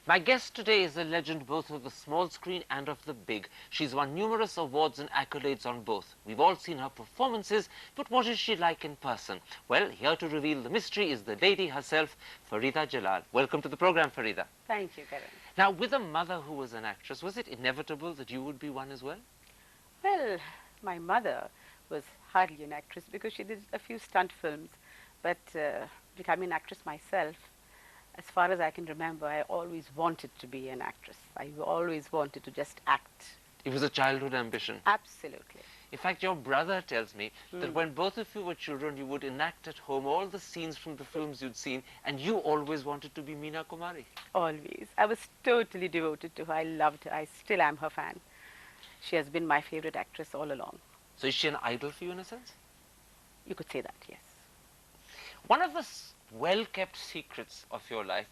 My guest today is a legend both of the small screen and of the big. She's won numerous awards and accolades on both. We've all seen her performances, but what is she like in person? Well, here to reveal the mystery is the lady herself, Farida Jalal. Welcome to the program, Farida. Thank you, Karan. Now, with a mother who was an actress, was it inevitable that you would be one as well? Well, my mother was hardly an actress because she did a few stunt films, but becoming an actress myself, as far as I can remember, I always wanted to be an actress. I always wanted to just act. It was a childhood ambition. Absolutely. In fact, your brother tells me that when both of you were children, you would enact at home all the scenes from the films you'd seen, and you always wanted to be Meena Kumari. Always. I was totally devoted to her. I loved her. I still am her fan. She has been my favorite actress all along. So is she an idol for you in a sense? You could say that, yes. One of the well-kept secrets of your life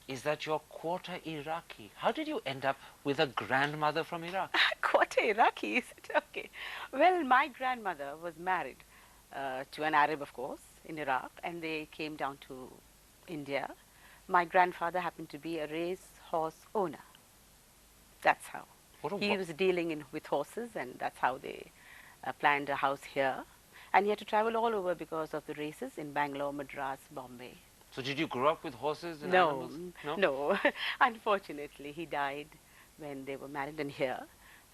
is that you're quarter Iraqi. How did you end up with a grandmother from Iraq? Quarter Iraqi, is it? Okay. Well, my grandmother was married to an Arab, of course, in Iraq, and they came down to India. My grandfather happened to be a racehorse owner. That's how. He was dealing with horses, and that's how they planned a house here. And he had to travel all over because of the races in Bangalore, Madras, Bombay. So did you grow up with horses and No, animals? no. Unfortunately, he died when they were married in here.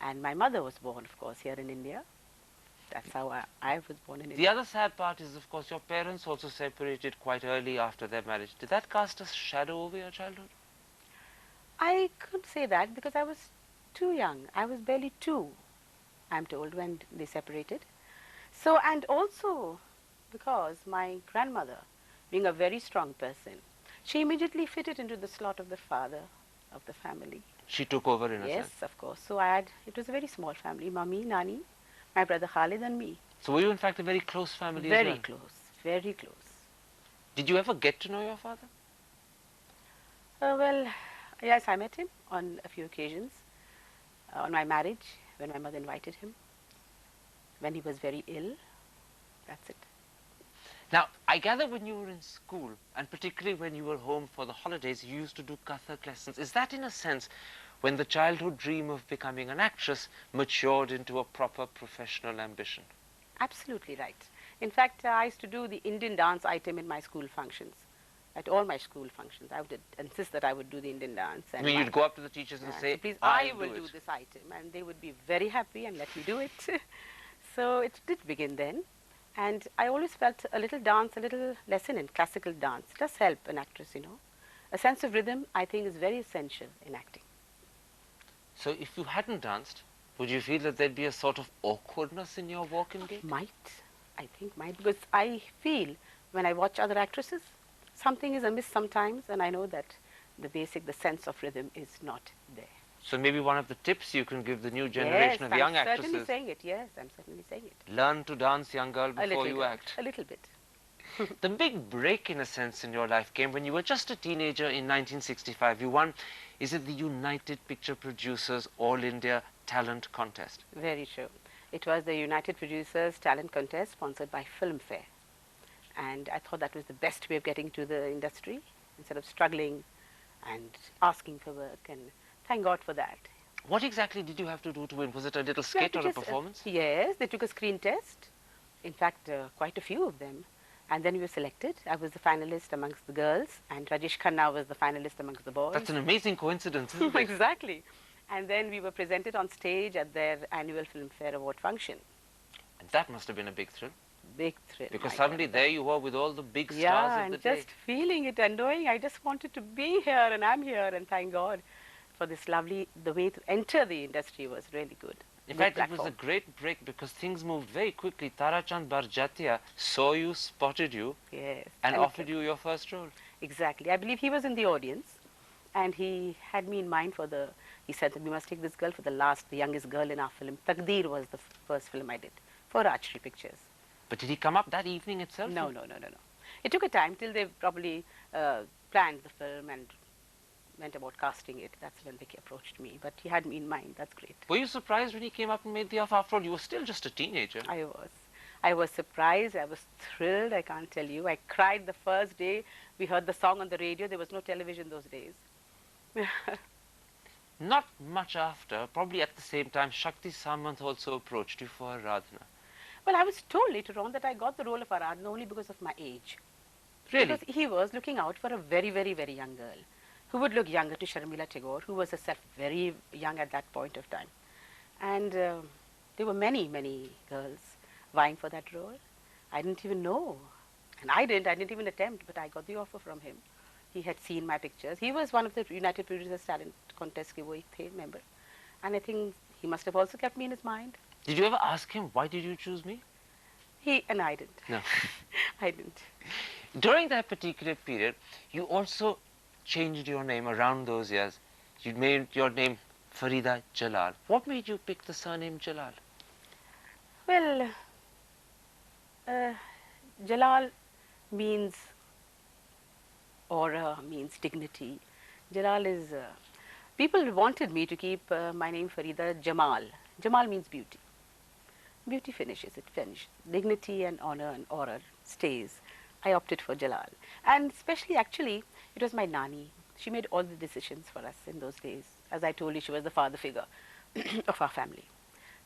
And my mother was born, of course, here in India. That's how I was born in India. The other sad part is, of course, your parents also separated quite early after their marriage. Did that cast a shadow over your childhood? I couldn't say that because I was too young. I was barely 2, I'm told, when they separated. So, and also because my grandmother, being a very strong person, she immediately fitted into the slot of the father of the family. She took over in a sense? Yes, of course. So it was a very small family, Mummy, Nani, my brother Khalid and me. So were you in fact a very close family as well? Very close, very close. Did you ever get to know your father? Well, yes, I met him on a few occasions. On my marriage, when my mother invited him. When he was very ill, that's it. Now, I gather when you were in school, and particularly when you were home for the holidays, you used to do Kathak lessons. Is that, in a sense, when the childhood dream of becoming an actress matured into a proper professional ambition? Absolutely right. In fact, I used to do the Indian dance item in my school functions. At all my school functions, I would insist that I would do the Indian dance. And I mean, you'd go up to the teachers and say, so please, I will do this item. And they would be very happy and let me do it. So it did begin then. And I always felt a little dance, a little lesson in classical dance does help an actress, you know. A sense of rhythm, I think, is very essential in acting. So if you hadn't danced, would you feel that there'd be a sort of awkwardness in your walk and gait? Might, I think might, because I feel when I watch other actresses, something is amiss sometimes, and I know that the sense of rhythm is not there. So maybe one of the tips you can give the new generation of young actresses. I'm certainly saying it, yes, I'm certainly saying it. Learn to dance, young girl, before you act. A little bit. The big break, in a sense, in your life came when you were just a teenager in 1965. You won, is it the United Picture Producers All India Talent Contest? Very true. It was the United Producers Talent Contest sponsored by Filmfare. And I thought that was the best way of getting to the industry instead of struggling and asking for work, and thank God for that. What exactly did you have to do to win? Was it a little skit or a performance? Yes, they took a screen test. In fact, quite a few of them. And then we were selected. I was the finalist amongst the girls, and Rajesh Khanna was the finalist amongst the boys. That's an amazing coincidence, isn't it? Exactly. And then we were presented on stage at their annual Filmfare Award function. And that must have been a big thrill. Big thrill. Because suddenly there you were with all the big stars of the day. Yeah, and just feeling it and knowing I just wanted to be here, and I'm here, and thank God for this lovely, the way to enter the industry was really good. In fact, it was a great break because things moved very quickly. Tarachand Barjatia saw you, spotted you, yes, and offered you your first role. Exactly. I believe he was in the audience, and he had me in mind for he said that we must take this girl for the youngest girl in our film. Taqdeer was the first film I did for Rajshri Pictures. But did he come up that evening itself? No. It took a time till they probably planned the film and went about casting it. That's when they approached me. But he had me in mind. That's great. Were you surprised when he came up and made the offer? After all, you were still just a teenager. I was. I was surprised. I was thrilled. I can't tell you. I cried the first day we heard the song on the radio. There was no television those days. Not much after, probably at the same time, Shakti Samant also approached you for Aradhana. Well, I was told later on that I got the role of Aradhana only because of my age. Really? Because he was looking out for a very, very, very young girl who would look younger to Sharmila Tagore, who was herself very young at that point of time. And there were many, many girls vying for that role. I didn't even know. And I didn't even attempt, but I got the offer from him. He had seen my pictures. He was one of the United Producers Talent Contest ke wo ek the member. And I think he must have also kept me in his mind. Did you ever ask him, why did you choose me? And I didn't. No. I didn't. During that particular period, you also changed your name around those years. You made your name Farida Jalal. What made you pick the surname Jalal? Well, Jalal means aura, means dignity. Jalal is, people wanted me to keep my name Farida Jamal. Jamal means beauty. Beauty finishes, it finishes. Dignity and honor and aura stays. I opted for Jalal. And especially, actually, it was my nani. She made all the decisions for us in those days. As I told you, she was the father figure of our family.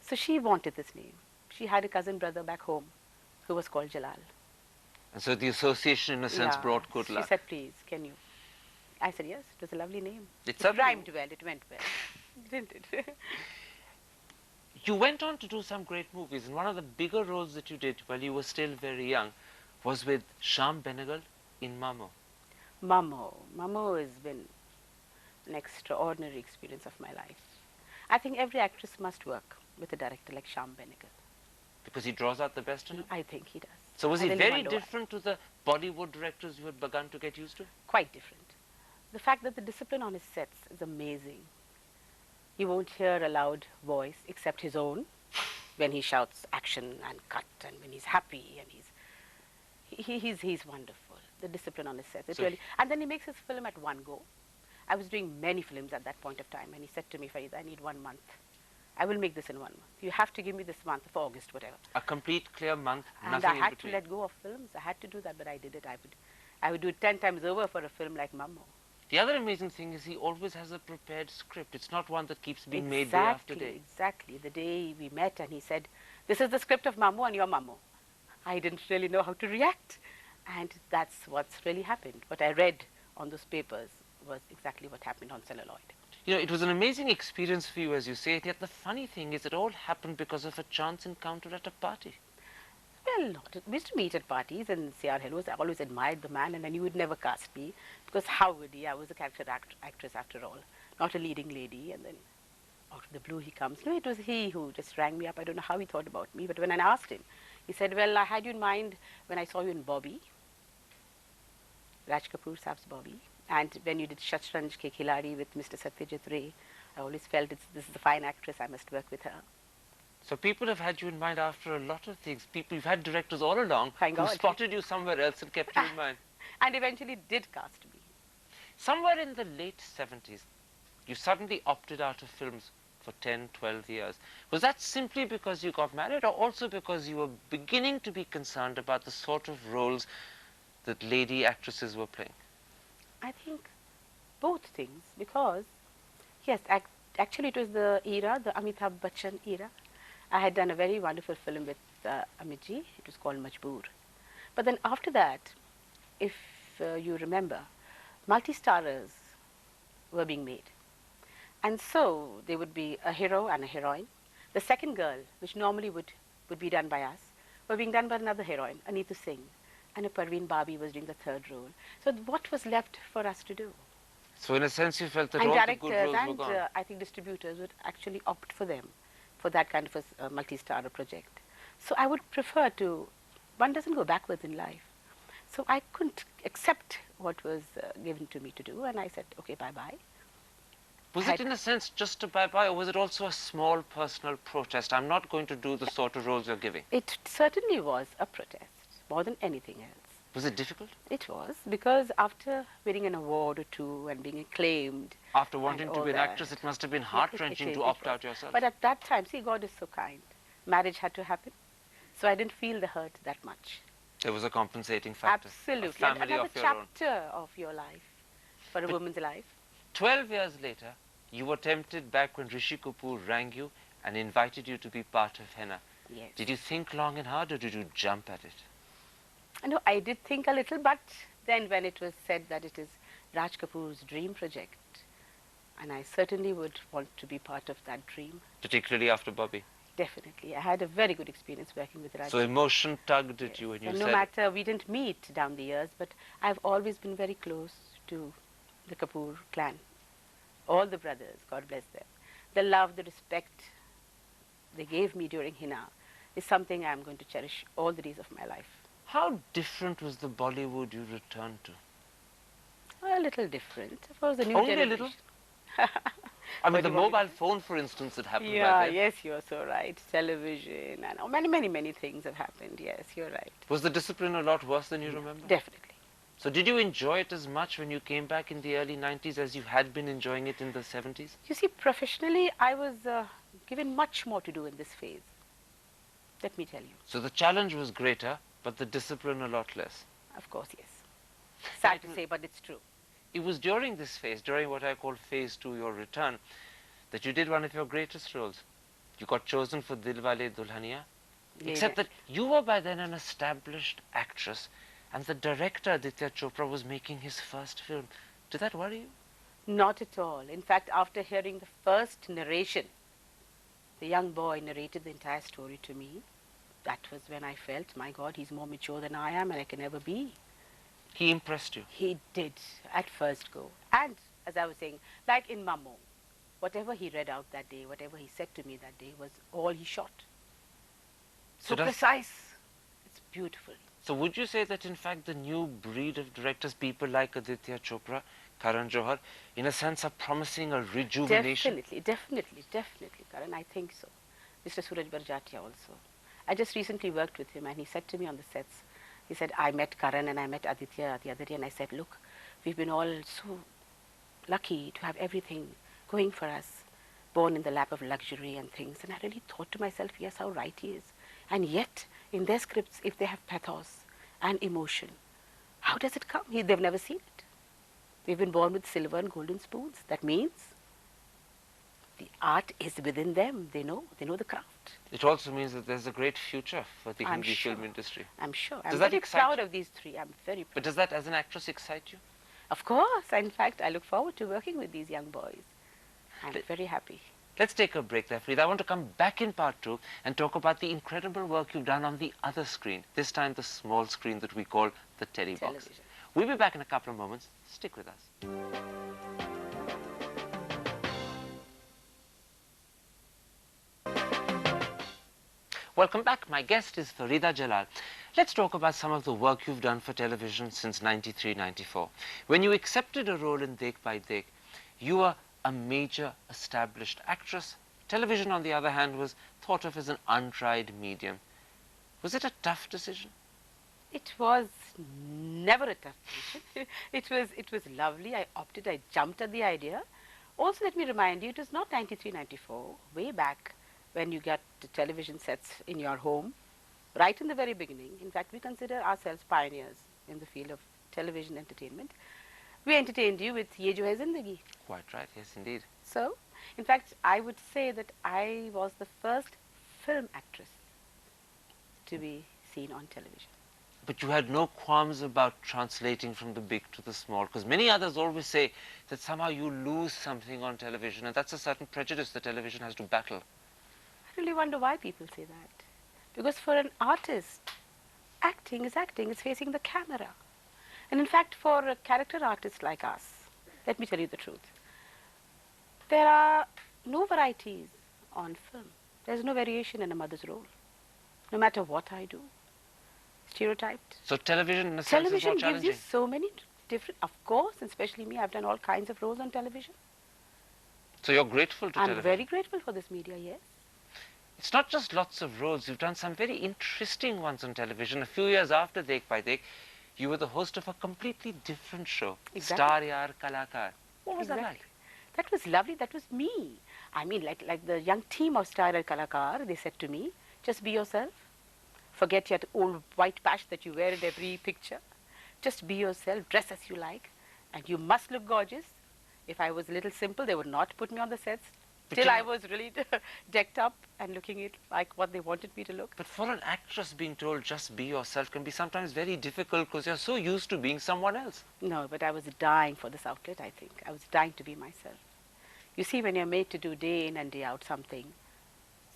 So she wanted this name. She had a cousin brother back home who was called Jalal. And so the association, in a sense, brought good luck. She said, please, can you? I said, yes, it was a lovely name. It rhymed well, it went well, didn't it? You went on to do some great movies, and one of the bigger roles that you did while you were still very young was with Shyam Benegal in Mamo. Mamo has been an extraordinary experience of my life. I think every actress must work with a director like Shyam Benegal. Because he draws out the best in him? I think he does. So was I he really very wonder why. different to the Bollywood directors you had begun to get used to? Quite different. The fact that the discipline on his sets is amazing. You won't hear a loud voice except his own when he shouts action and cut, and when he's happy, and he's wonderful. The discipline on his sets, and then he makes his film at one go. I was doing many films at that point of time, and he said to me, Farida, I need 1 month. I will make this in 1 month. You have to give me this month of August, whatever. A complete clear month, and nothing I had in between. to let go of films. I had to do that, but I did it. I would do it 10 times over for a film like Mammo. The other amazing thing is he always has a prepared script. It's not one that keeps being made day after day. Exactly. The day we met and he said, this is the script of Mammo and your Mammo. I didn't really know how to react. And that's what's really happened. What I read on those papers was exactly what happened on celluloid. You know, it was an amazing experience for you, as you say it, yet the funny thing is it all happened because of a chance encounter at a party. Well, we used to meet at parties and say our hellos. I always admired the man, and I knew he would never cast me, because how would he? I was a character actress after all, not a leading lady. And then out of the blue he comes. No, it was he who just rang me up. I don't know how he thought about me, but when I asked him, he said, well, I had you in mind when I saw you in Bobby, Raj Kapoor Saab's Bobby, and when you did Shatranj Ke Khiladi with Mr. Satyajit Ray, I always felt this is a fine actress, I must work with her. So people have had you in mind after a lot of things. You've had directors all along who spotted you somewhere else and kept you in mind. And eventually did cast me. Somewhere in the late 70s, you suddenly opted out of films for 10, 12 years. Was that simply because you got married, or also because you were beginning to be concerned about the sort of roles that lady actresses were playing? I think both things, because, yes, actually it was the era, the Amitabh Bachchan era. I had done a very wonderful film with Amit ji. It was called Majboor. But then after that, if you remember, multi-starrers were being made. And so there would be a hero and a heroine. The second girl, which normally would be done by us, were being done by another heroine, Anita Singh. And a Parveen Babi was doing the third role. So what was left for us to do? So in a sense you felt that and all the good directors roles were gone. and I think distributors would actually opt for them, for that kind of a multi-starrer project. So I would prefer to, one doesn't go backwards in life. So I couldn't accept what was given to me to do, and I said, okay, bye-bye. Was it in a sense just a bye-bye, or was it also a small personal protest? I'm not going to do the sort of roles you're giving. It certainly was a protest, more than anything else. Was it difficult? It was, because after winning an award or two and being acclaimed... After wanting to be an actress, it must have been heart-wrenching to opt out yourself. But at that time, see, God is so kind. Marriage had to happen, so I didn't feel the hurt that much. There was a compensating factor. Absolutely. A family Another of your own. chapter of your life, for a woman's life. 12 years later, you were tempted back when Rishi Kapoor rang you and invited you to be part of Henna. Yes. Did you think long and hard, or did you jump at it? No, I did think a little, but then when it was said that it is Raj Kapoor's dream project, and I certainly would want to be part of that dream. Particularly after Bobby. Definitely. I had a very good experience working with Raj. So emotion tugged at you when you and said... no matter, we didn't meet down the years, but I've always been very close to the Kapoor clan. All the brothers, God bless them. The love, the respect they gave me during Hina is something I'm going to cherish all the days of my life. How different was the Bollywood you returned to? A little different. Of course, the new Only generation. a little? I mean, the mobile phone, for instance, had happened Yeah, by then. yes, you're so right. Television and many things have happened. Yes, you're right. Was the discipline a lot worse than you remember? Definitely. So did you enjoy it as much when you came back in the early 90s as you had been enjoying it in the 70s? You see, professionally, I was given much more to do in this phase. Let me tell you. So the challenge was greater, but the discipline a lot less. Of course, yes. Sad to say, but it's true. It was during this phase, during what I call phase 2, your return, that you did one of your greatest roles. You got chosen for Dilwale Dulhania. Except that you were by then an established actress, and the director, Aditya Chopra, was making his first film. Did that worry you? Not at all. In fact, after hearing the first narration, the young boy narrated the entire story to me. That was when I felt, my God, he's more mature than I am and I can never be. He impressed you? He did, at first go. And, as I was saying, like in Mammo, whatever he read out that day, whatever he said to me that day was all he shot. So precise. It's beautiful. So would you say that, in fact, the new breed of directors, people like Aditya Chopra, Karan Johar, in a sense are promising a rejuvenation? Definitely, Karan, I think so. Mr. Suraj Barjatia also. I just recently worked with him and he said to me on the sets, he said, I met Karan and I met Aditya the other day and I said, look, we've been all so lucky to have everything going for us, born in the lap of luxury and things. And I really thought to myself, yes, how right he is. And yet, in their scripts, if they have pathos and emotion, how does it come? They've never seen it. They've been born with silver and golden spoons. That means the art is within them. They know the craft. It also means that there's a great future for the Hindi film industry. I'm sure. I'm very proud of these three. I'm very proud. But does that, as an actress, excite you? Of course. In fact, I look forward to working with these young boys. I'm very happy. Let's take a break there, Farida. I want to come back in part 2 and talk about the incredible work you've done on the other screen, this time the small screen that we call the telly box. We'll be back in a couple of moments. Stick with us. Welcome back. My guest is Farida Jalal. Let's talk about some of the work you've done for television since 93-94. When you accepted a role in Dekh Bhai Dekh, you were a major established actress. Television, on the other hand, was thought of as an untried medium. Was it a tough decision? It was never a tough decision. it was lovely. I jumped at the idea. Also, let me remind you, it was not 93-94, way back when you got the television sets in your home, right in the very beginning. In fact, we consider ourselves pioneers in the field of television entertainment. We entertained you with Ye Jo Hai Zindagi. Quite right, yes, indeed. So, in fact, I would say that I was the first film actress to be seen on television. But you had no qualms about translating from the big to the small, because many others always say that somehow you lose something on television, and that's a certain prejudice that television has to battle. I really wonder why people say that. Because for an artist, acting is acting, it's facing the camera. And in fact, for a character artist like us, let me tell you the truth, there are no varieties on film. There's no variation in a mother's role, no matter what I do. Stereotyped. So television, in a sense, is more challenging. Television gives you so many different, of course, especially me, I've done all kinds of roles on television. So you're grateful to television? I'm very grateful for this media, yes. It's not just lots of roles, you've done some very interesting ones on television. A few years after Dekh Bhai Dekh, you were the host of a completely different show, Star Yaar Kalakar. What was that like? That was lovely. That was me. I mean, like the young team of Star Yaar Kalakar, they said to me, just be yourself. Forget your old white patch that you wear in every picture. Just be yourself, dress as you like, and you must look gorgeous. If I was a little simple, they would not put me on the sets But till you I know- was really decked up and looking it like what they wanted me to look. But for an actress, being told just be yourself can be sometimes very difficult because you're so used to being someone else. No, but I was dying for this outlet, I think. I was dying to be myself. You see, when you're made to do day in and day out something,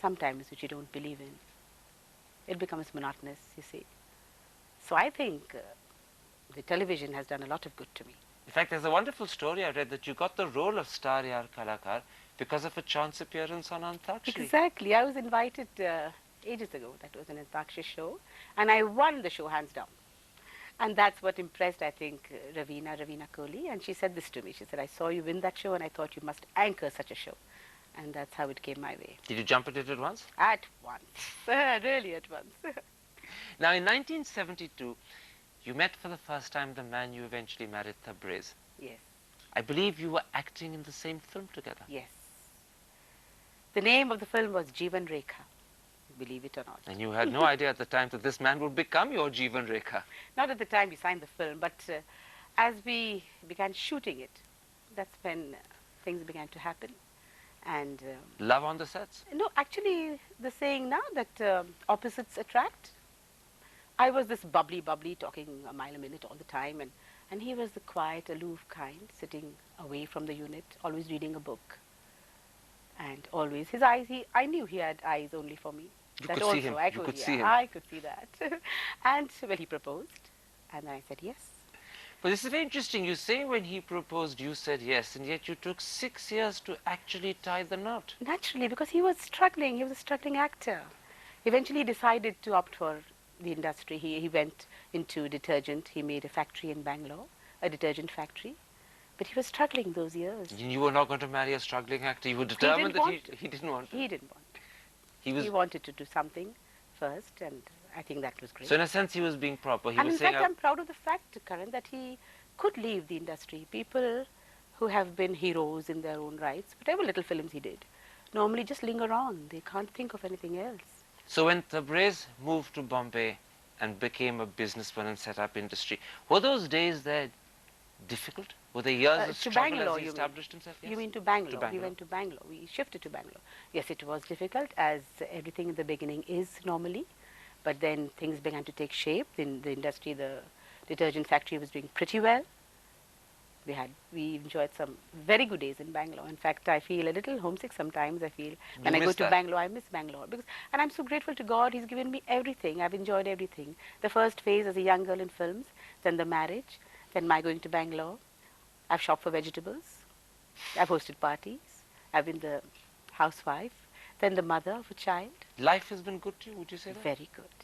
sometimes which you don't believe in, it becomes monotonous, you see. So I think the television has done a lot of good to me. In fact, there's a wonderful story I read that you got the role of Star Yar Kalakar because of a chance appearance on Antakshari. Exactly. I was invited ages ago. That was an Antakshari show. And I won the show hands down. And that's what impressed, I think, Ravina Kohli. And she said this to me. She said, I saw you win that show and I thought you must anchor such a show. And that's how it came my way. Did you jump at it at once? At once. Really at once. Now, in 1972, you met for the first time the man you eventually married, Tabriz. Yes. I believe you were acting in the same film together. Yes. The name of the film was Jeevan Rekha, believe it or not. And you had no idea at the time that this man would become your Jeevan Rekha. Not at the time we signed the film, but as we began shooting it, that's when things began to happen. And Love on the sets? no, actually, the saying now that opposites attract. I was this bubbly, talking a mile a minute all the time, and he was the quiet, aloof kind, sitting away from the unit, always reading a book. And always his eyes, I knew he had eyes only for me. You That could also, see him. I You could see him. I could see that. And well, he proposed, and I said yes. But this is very interesting. You say when he proposed, you said yes, and yet you took 6 years to actually tie the knot. Naturally, because he was struggling. He was a struggling actor. Eventually, he decided to opt for the industry. He went into detergent. He made a factory in Bangalore, a detergent factory. But he was struggling those years. You were not going to marry a struggling actor. You were determined that he didn't want to. He didn't want. He He wanted to do something first, and I think that was great. So in a sense, he was being proper. He And was in saying, fact, I'm proud of the fact, Karan, that he could leave the industry. People who have been heroes in their own rights, whatever little films he did, normally just linger on. They can't think of anything else. So when Tabriz moved to Bombay and became a businessman and set up industry, were those days there difficult? Were there years of To struggle Bangalore, as he you established himself? Yes. You mean to Bangalore? To Bangalore. We went to Bangalore. We shifted to Bangalore. Yes, it was difficult, as everything in the beginning is normally. But then things began to take shape. In the industry, the detergent factory was doing pretty well. We enjoyed some very good days in Bangalore. In fact, I feel a little homesick sometimes. I feel when I go miss to that? Bangalore, I miss Bangalore. And I'm so grateful to God. He's given me everything. I've enjoyed everything. The first phase as a young girl in films, then the marriage, then my going to Bangalore. I've shopped for vegetables. I've hosted parties. I've been the housewife, then the mother of a child. Life has been good to you, would you say that? Very good.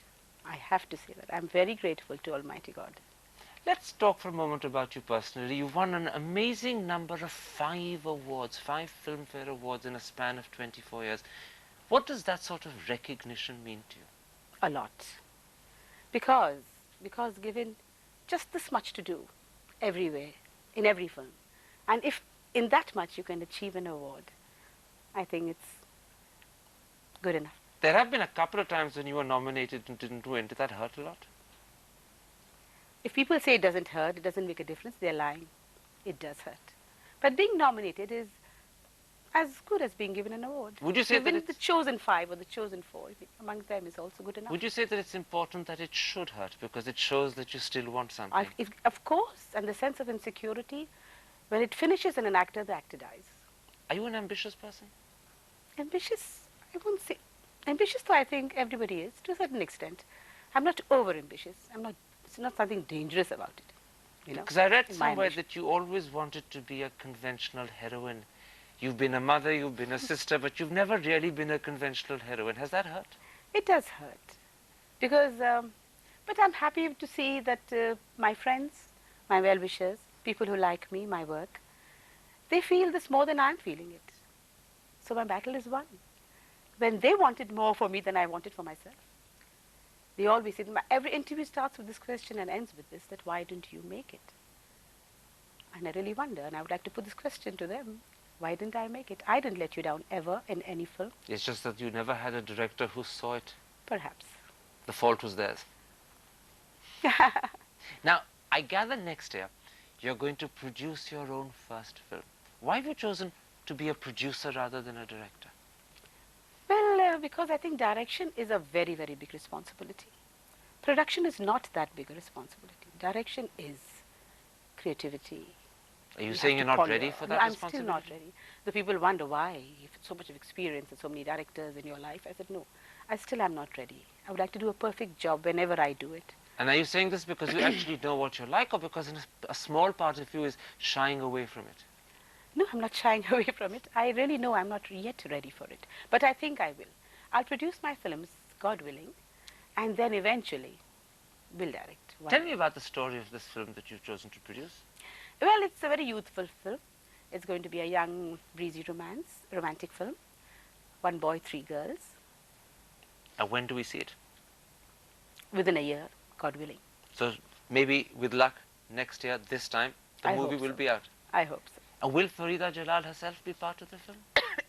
I have to say that. I'm very grateful to Almighty God. Let's talk for a moment about you personally. You've won an amazing number of 5 awards, 5 Filmfare Awards in a span of 24 years. What does that sort of recognition mean to you? A lot. Because given just this much to do everywhere, in every film, and if in that much you can achieve an award, I think it's good enough. There have been a couple of times when you were nominated and didn't win. Did that hurt a lot? If people say it doesn't hurt, it doesn't make a difference, they're lying. It does hurt. But being nominated is as good as being given an award. Would you say Even that the chosen 5 or the chosen 4, among them is also good enough. Would you say that it's important that it should hurt because it shows that you still want something? Of course, and the sense of insecurity, when it finishes in an actor, the actor dies. Are you an ambitious person? Ambitious, I won't say. Ambitious, though I think everybody is, to a certain extent. I'm not over-ambitious. It's not something dangerous about it. You know, Because I read in my somewhere ambition. that you always wanted to be a conventional heroine. You've been a mother, you've been a sister, but you've never really been a conventional heroine. Has that hurt? It does hurt. Because, but I'm happy to see that my friends, my well-wishers, people who like me, my work, they feel this more than I'm feeling it. So my battle is won. When they wanted more for me than I wanted for myself. They always say, every interview starts with this question and ends with this, that why didn't you make it? And I really wonder, and I would like to put this question to them. Why didn't I make it? I didn't let you down ever in any film. It's just that you never had a director who saw it. Perhaps. The fault was theirs. Now, I gather next year you're going to produce your own first film. Why have you chosen to be a producer rather than a director? Well, because I think direction is a very, very big responsibility. Production is not that big a responsibility. Direction is creativity. Are you You saying have you're to not ponder. ready for No, that I'm still not responsibility? ready. The people wonder why, if it's so much of experience and so many directors in your life. I said, no, I still am not ready. I would like to do a perfect job whenever I do it. And are you saying this because you actually know what you like, or because a small part of you is shying away from it? No, I'm not shying away from it. I really know I'm not yet ready for it. But I think I will. I'll produce my films, God willing, and then eventually will direct. One Tell day. me about the story of this film that you've chosen to produce. Well, it's a very youthful film. It's going to be a young, breezy romantic film. One boy, three girls, And when do we see it? within a year, God willing. So maybe with luck, next year, this time, the I movie hope will so. be out. I hope so. And will Farida Jalal herself be part of the film?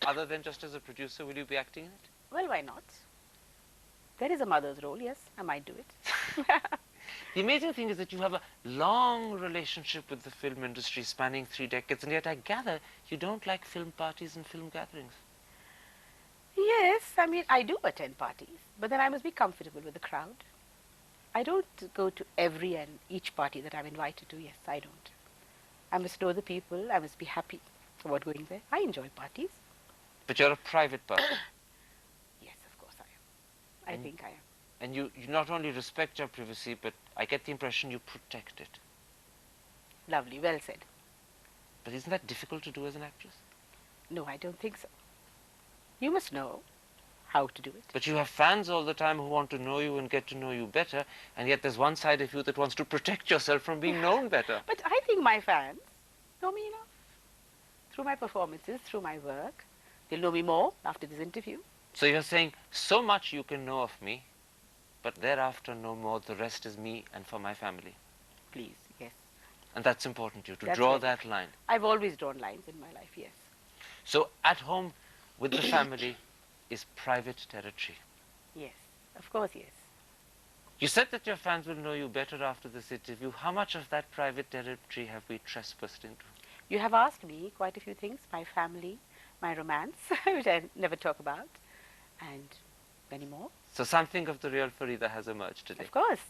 Other than just as a producer, will you be acting in it? Well, why not? There is a mother's role, yes, I might do it. The amazing thing is that you have a long relationship with the film industry spanning 3 decades, and yet I gather you don't like film parties and film gatherings. Yes, I mean, I do attend parties, but then I must be comfortable with the crowd. I don't go to every and each party that I'm invited to. Yes, I don't. I must know the people. I must be happy about going there. I enjoy parties. But you're a private person, Yes, of course I am. I And- think I am. and you not only respect your privacy, but I get the impression you protect it. Lovely, well said. But isn't that difficult to do as an actress? No, I don't think so. You must know how to do it. But you have fans all the time who want to know you and get to know you better, and yet there's one side of you that wants to protect yourself from being known better. But I think my fans know me enough. Through my performances, through my work. They'll know me more after this interview. So you're saying, so much you can know of me, but thereafter no more, the rest is me and for my family. Please, yes. And that's important to you, to That's draw very that line. I've always drawn lines in my life, yes. So at home with the family is private territory. Yes, of course, yes. You said that your fans will know you better after this interview. How much of that private territory have we trespassed into? You have asked me quite a few things, my family, my romance, which I never talk about, and many more. So something of the real Farida has emerged today. Of course.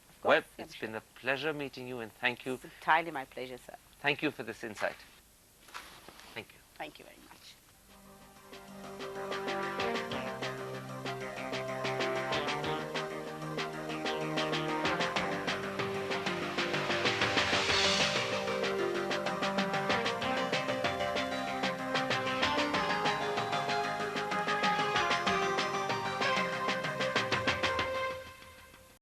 Of course. Well, I'm it's sure. been a pleasure meeting you, and thank you. It's entirely my pleasure, sir. Thank you for this insight. Thank you. Thank you very much.